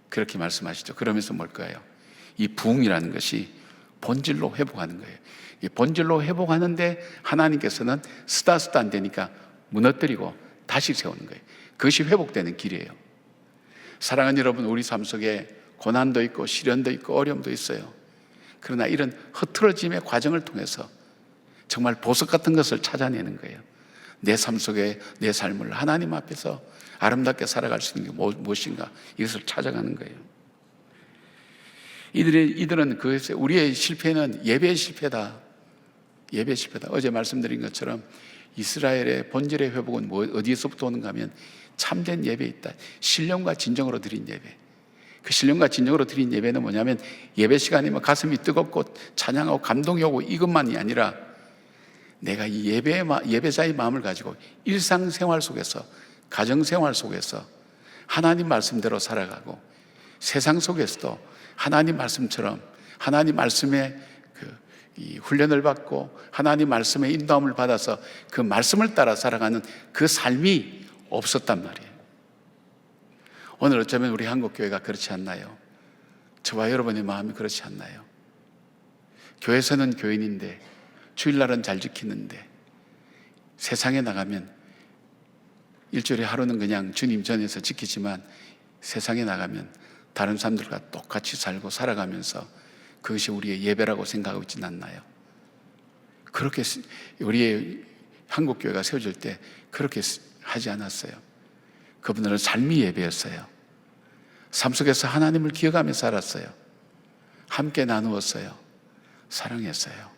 그렇게 말씀하시죠. 그러면서 뭘까요? 이 부흥이라는 것이 본질로 회복하는 거예요. 이 본질로 회복하는데 하나님께서는 쓰다 안 되니까 무너뜨리고 다시 세우는 거예요. 그것이 회복되는 길이에요. 사랑하는 여러분, 우리 삶 속에 고난도 있고 시련도 있고 어려움도 있어요. 그러나 이런 흐트러짐의 과정을 통해서 정말 보석 같은 것을 찾아내는 거예요. 내 삶 속에 내 삶을 하나님 앞에서 아름답게 살아갈 수 있는 게 무엇인가, 이것을 찾아가는 거예요. 이들은 그것에, 우리의 실패는 예배의 실패다. 예배의 실패다. 어제 말씀드린 것처럼 이스라엘의 본질의 회복은 어디에서부터 오는가 하면 참된 예배에 있다. 신령과 진정으로 드린 예배. 그 신령과 진정으로 드린 예배는 뭐냐면, 예배 시간이면 가슴이 뜨겁고 찬양하고 감동이 오고 이것만이 아니라 내가 이 예배자의 마음을 가지고 일상생활 속에서, 가정생활 속에서 하나님 말씀대로 살아가고, 세상 속에서도 하나님 말씀처럼 하나님 말씀의 이 훈련을 받고 하나님 말씀의 인도함을 받아서 그 말씀을 따라 살아가는 그 삶이 없었단 말이에요. 오늘 어쩌면 우리 한국교회가 그렇지 않나요? 저와 여러분의 마음이 그렇지 않나요? 교회에서는 교인인데 주일날은 잘 지키는데 세상에 나가면 일주일에 하루는 그냥 주님 전에서 지키지만 세상에 나가면 다른 사람들과 똑같이 살고 살아가면서 그것이 우리의 예배라고 생각하고 있지는 않나요? 그렇게 우리의 한국교회가 세워질 때 그렇게 하지 않았어요. 그분들은 삶이 예배였어요. 삶 속에서 하나님을 기억하며 살았어요. 함께 나누었어요. 사랑했어요.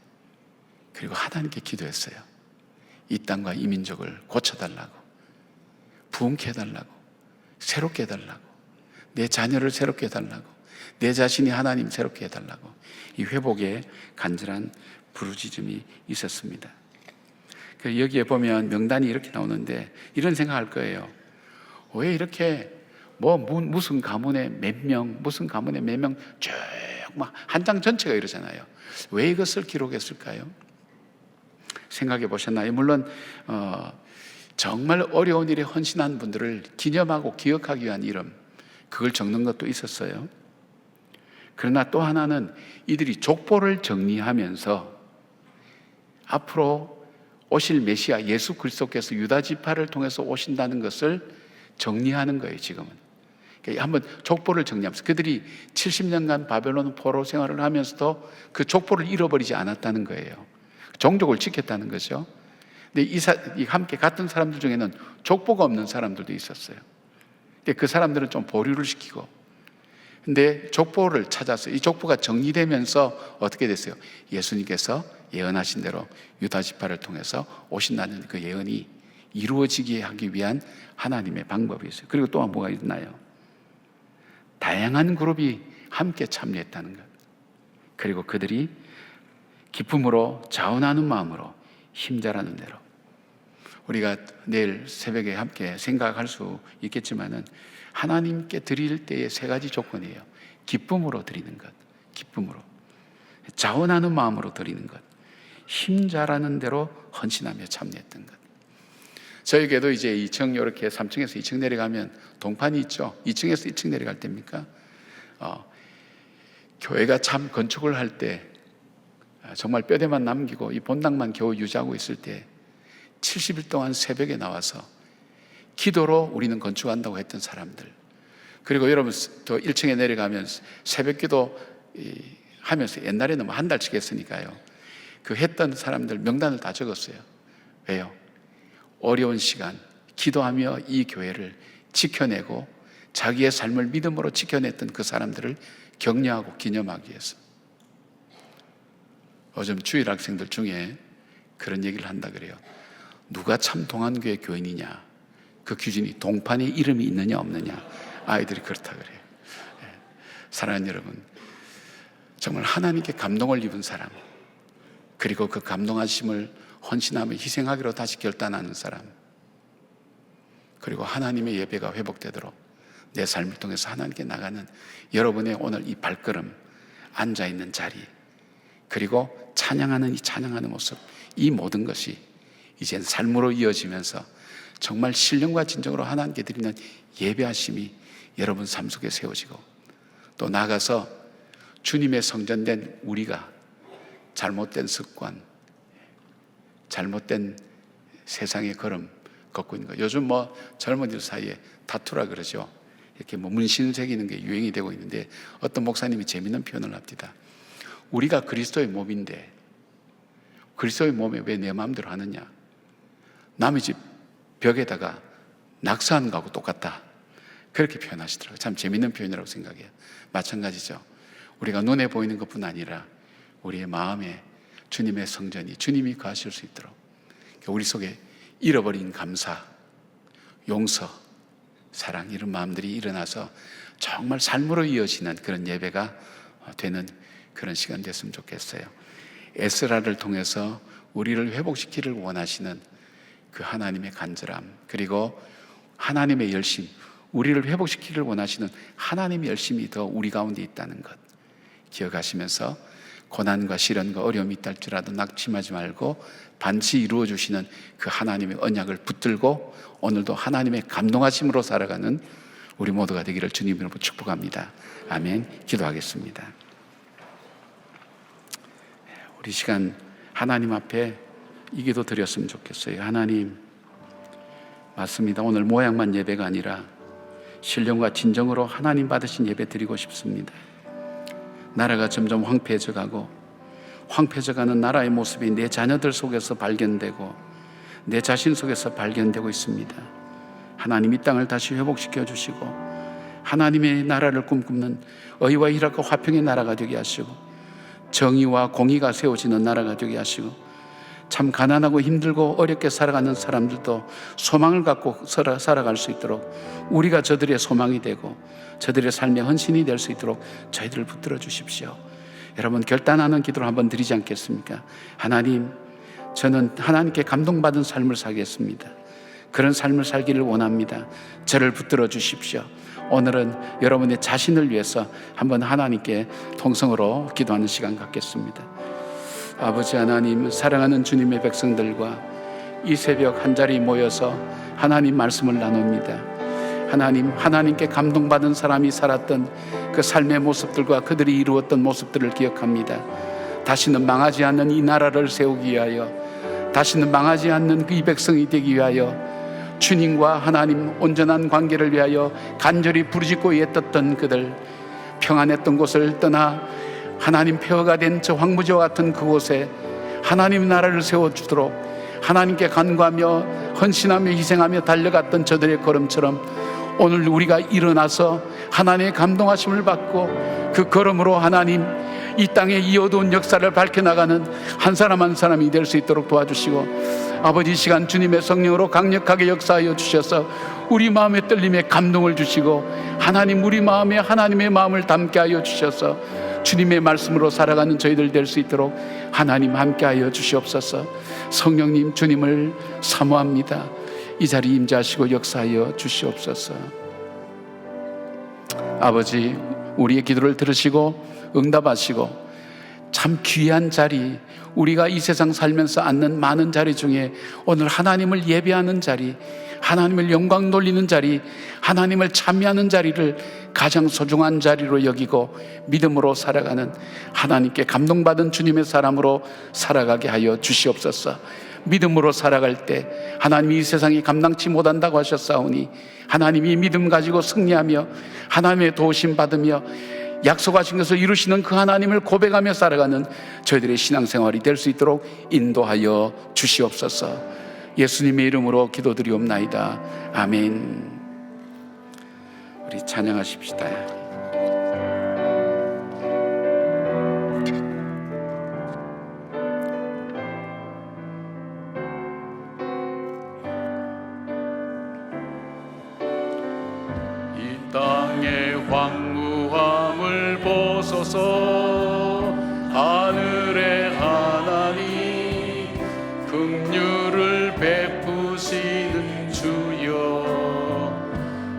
그리고 하나님께 기도했어요. 이 땅과 이 민족을 고쳐달라고, 부흥케 해달라고, 새롭게 해달라고, 내 자녀를 새롭게 해달라고, 내 자신이 하나님 새롭게 해달라고, 이 회복에 간절한 부르짖음이 있었습니다. 여기에 보면 명단이 이렇게 나오는데 이런 생각할 거예요. 왜 이렇게 무슨 가문의 몇 명, 무슨 가문의 몇 명 쭉 막 한 장 전체가 이러잖아요. 왜 이것을 기록했을까요? 생각해 보셨나요? 물론 정말 어려운 일에 헌신한 분들을 기념하고 기억하기 위한 이름, 그걸 적는 것도 있었어요. 그러나 또 하나는 이들이 족보를 정리하면서 앞으로 오실 메시아 예수 그리스도께서 유다 지파를 통해서 오신다는 것을 정리하는 거예요. 지금은 한번 족보를 정리하면서 그들이 70년간 바벨론 포로 생활을 하면서도 그 족보를 잃어버리지 않았다는 거예요. 종족을 지켰다는 거죠. 근데 함께 갔던 사람들 중에는 족보가 없는 사람들도 있었어요. 근데 그 사람들은 좀 보류를 시키고, 근데 족보를 찾아서 이 족보가 정리되면서 어떻게 됐어요? 예수님께서 예언하신 대로 유다 지파를 통해서 오신다는 그 예언이 이루어지게 하기 위한 하나님의 방법이 있어요. 그리고 또한 뭐가 있나요? 다양한 그룹이 함께 참여했다는 것. 그리고 그들이 기쁨으로 자원하는 마음으로 힘자라는 대로. 우리가 내일 새벽에 함께 생각할 수 있겠지만은 하나님께 드릴 때의 세 가지 조건이에요. 기쁨으로 드리는 것, 기쁨으로. 자원하는 마음으로 드리는 것, 힘자라는 대로 헌신하며 참여했던 것. 저에게도 이제 2층 이렇게 3층에서 2층 내려가면 동판이 있죠. 2층에서 1층 내려갈 때입니까? 교회가 참 건축을 할 때 정말 뼈대만 남기고 이 본당만 겨우 유지하고 있을 때 70일 동안 새벽에 나와서 기도로 우리는 건축한다고 했던 사람들, 그리고 여러분 또 1층에 내려가면 새벽 기도 하면서 옛날에는 한 달씩 했으니까요. 그 했던 사람들 명단을 다 적었어요. 왜요? 어려운 시간 기도하며 이 교회를 지켜내고 자기의 삶을 믿음으로 지켜냈던 그 사람들을 격려하고 기념하기 위해서. 요즘 주일 학생들 중에 그런 얘기를 한다 그래요. 누가 참 동안교회 교인이냐, 그 기준이 동판에 이름이 있느냐 없느냐. 아이들이 그렇다 그래요. 사랑하는 여러분, 정말 하나님께 감동을 입은 사람, 그리고 그 감동하심을 헌신하며 희생하기로 다시 결단하는 사람, 그리고 하나님의 예배가 회복되도록 내 삶을 통해서 하나님께 나가는 여러분의 오늘 이 발걸음, 앉아있는 자리, 그리고 찬양하는 이 찬양하는 모습, 이 모든 것이 이젠 삶으로 이어지면서 정말 신령과 진정으로 하나님께 드리는 예배하심이 여러분 삶 속에 세워지고, 또 나아가서 주님의 성전된 우리가 잘못된 습관, 잘못된 세상의 걸음 걷고 있는 거. 요즘 젊은이들 사이에 타투라 그러죠. 이렇게 문신 새기는 게 유행이 되고 있는데, 어떤 목사님이 재밌는 표현을 합니다. 우리가 그리스도의 몸인데 그리스도의 몸에 왜 내 마음대로 하느냐? 남의 집 벽에다가 낙서하는 거하고 똑같다, 그렇게 표현하시더라고요. 참 재밌는 표현이라고 생각해요. 마찬가지죠. 우리가 눈에 보이는 것뿐 아니라 우리의 마음에 주님의 성전이, 주님이 거하실 수 있도록 우리 속에 잃어버린 감사, 용서, 사랑, 이런 마음들이 일어나서 정말 삶으로 이어지는 그런 예배가 되는 그런 시간 됐으면 좋겠어요. 에스라를 통해서 우리를 회복시키기를 원하시는 그 하나님의 간절함, 그리고 하나님의 열심, 우리를 회복시키기를 원하시는 하나님의 열심이 더 우리 가운데 있다는 것 기억하시면서 고난과 시련과 어려움이 있다 할지라도 낙심하지 말고 반드시 이루어 주시는 그 하나님의 언약을 붙들고 오늘도 하나님의 감동하심으로 살아가는 우리 모두가 되기를 주님으로 축복합니다. 아멘. 기도하겠습니다. 우리 시간 하나님 앞에 이 기도 드렸으면 좋겠어요. 하나님, 맞습니다. 오늘 모양만 예배가 아니라 신령과 진정으로 하나님 받으신 예배 드리고 싶습니다. 나라가 점점 황폐해져가고 황폐해져가는 나라의 모습이 내 자녀들 속에서 발견되고 내 자신 속에서 발견되고 있습니다. 하나님, 이 땅을 다시 회복시켜 주시고 하나님의 나라를 꿈꾸는 의와 희락과 화평의 나라가 되게 하시고 정의와 공의가 세워지는 나라가 되게 하시고 참 가난하고 힘들고 어렵게 살아가는 사람들도 소망을 갖고 살아갈 수 있도록 우리가 저들의 소망이 되고 저들의 삶의 헌신이 될 수 있도록 저희들을 붙들어 주십시오. 여러분, 결단하는 기도를 한번 드리지 않겠습니까? 하나님, 저는 하나님께 감동받은 삶을 살겠습니다. 그런 삶을 살기를 원합니다. 저를 붙들어 주십시오. 오늘은 여러분의 자신을 위해서 한번 하나님께 통성으로 기도하는 시간 갖겠습니다. 아버지 하나님, 사랑하는 주님의 백성들과 이 새벽 한자리 모여서 하나님 말씀을 나눕니다. 하나님, 하나님께 감동받은 사람이 살았던 그 삶의 모습들과 그들이 이루었던 모습들을 기억합니다. 다시는 망하지 않는 이 나라를 세우기 위하여, 다시는 망하지 않는 이 백성이 되기 위하여, 주님과 하나님 온전한 관계를 위하여 간절히 부르짖고 애썼던 그들, 평안했던 곳을 떠나 하나님 폐허가 된 저 황무지와 같은 그곳에 하나님 나라를 세워주도록 하나님께 간구하며 헌신하며 희생하며 달려갔던 저들의 걸음처럼 오늘 우리가 일어나서 하나님의 감동하심을 받고 그 걸음으로 하나님 이 땅의 이 어두운 역사를 밝혀나가는 한 사람 한 사람이 될 수 있도록 도와주시고, 아버지, 이 시간 주님의 성령으로 강력하게 역사하여 주셔서 우리 마음의 떨림에 감동을 주시고 하나님, 우리 마음에 하나님의 마음을 담게 하여 주셔서 주님의 말씀으로 살아가는 저희들 될 수 있도록 하나님 함께하여 주시옵소서. 성령님, 주님을 사모합니다. 이 자리에 임재하시고 역사하여 주시옵소서. 아버지, 우리의 기도를 들으시고 응답하시고 참 귀한 자리, 우리가 이 세상 살면서 앉는 많은 자리 중에 오늘 하나님을 예배하는 자리, 하나님을 영광 돌리는 자리, 하나님을 찬미하는 자리를 가장 소중한 자리로 여기고 믿음으로 살아가는 하나님께 감동받은 주님의 사람으로 살아가게 하여 주시옵소서. 믿음으로 살아갈 때 하나님이 이 세상이 감당치 못한다고 하셨사오니 하나님이 믿음 가지고 승리하며 하나님의 도우심 받으며 약속하신 것을 이루시는 그 하나님을 고백하며 살아가는 저희들의 신앙생활이 될 수 있도록 인도하여 주시옵소서. 예수님의 이름으로 기도드리옵나이다. 아멘. 우리 찬양하십시다. 이 땅의 황무함을 보소서. 하늘의 하나님, 긍휼을 베푸시는 주여,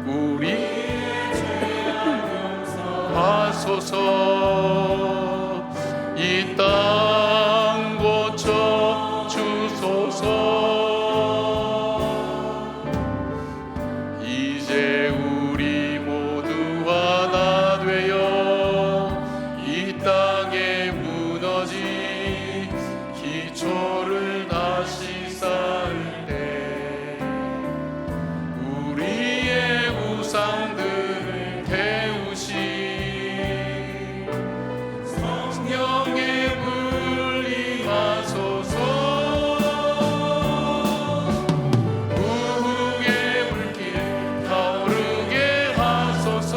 우리의 죄악 용서하소서. 이 땅 고쳐 주소서. 이제 우리 모두 하나 되어 이 땅에 무너진 기초를 다시 쌓을 때 우리의 우상들을 태우시 성령의 불 임하소서. 부흥의 불길 타오르게 하소서.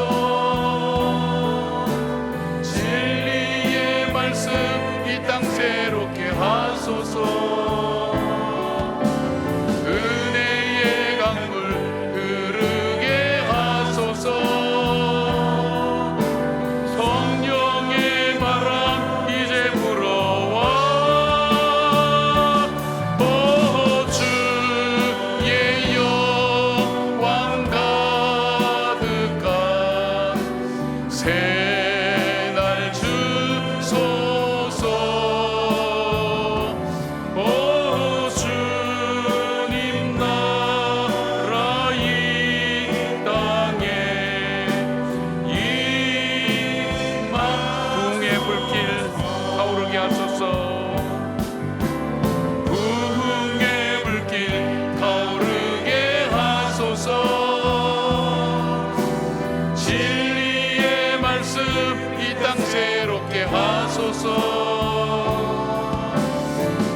진리의 말씀 이 땅 새롭게 하소서. 은혜의 강물 흐르게 하소서. 성령의 바람 이제 불어와. 오 주의 영광 가득한 새날 주소서. 땅 새롭게 하소서.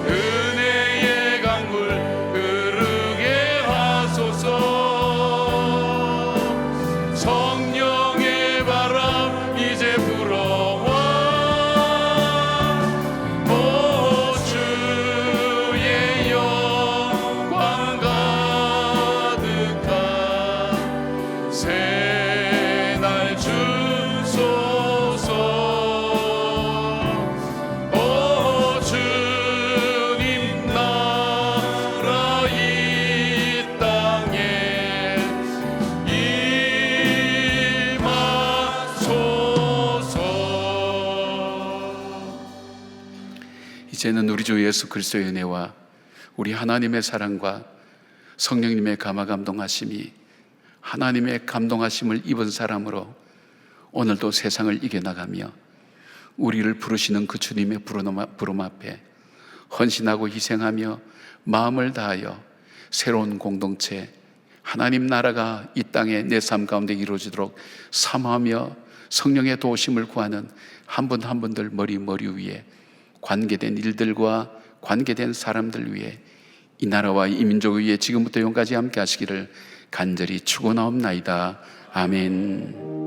은혜의 강물 흐르게 하소서. 성령의 바람 이제 불어와 오 주의 영광 가득한 새날 주소서. 오 주님 나라 이 땅에 임하소서. 이제는 우리 주 예수 그리스도의 은혜와 우리 하나님의 사랑과 성령님의 감화감동하심이 하나님의 감동하심을 입은 사람으로 오늘도 세상을 이겨나가며 우리를 부르시는 그 주님의 부름 앞에 헌신하고 희생하며 마음을 다하여 새로운 공동체, 하나님 나라가 이 땅에 내 삶 가운데 이루어지도록 사모하며 성령의 도우심을 구하는 한 분 한 분들 머리 위에 관계된 일들과 관계된 사람들 위해 이 나라와 이 민족 위에 지금부터 영까지 함께 하시기를 간절히 축원하옵나이다. 아멘.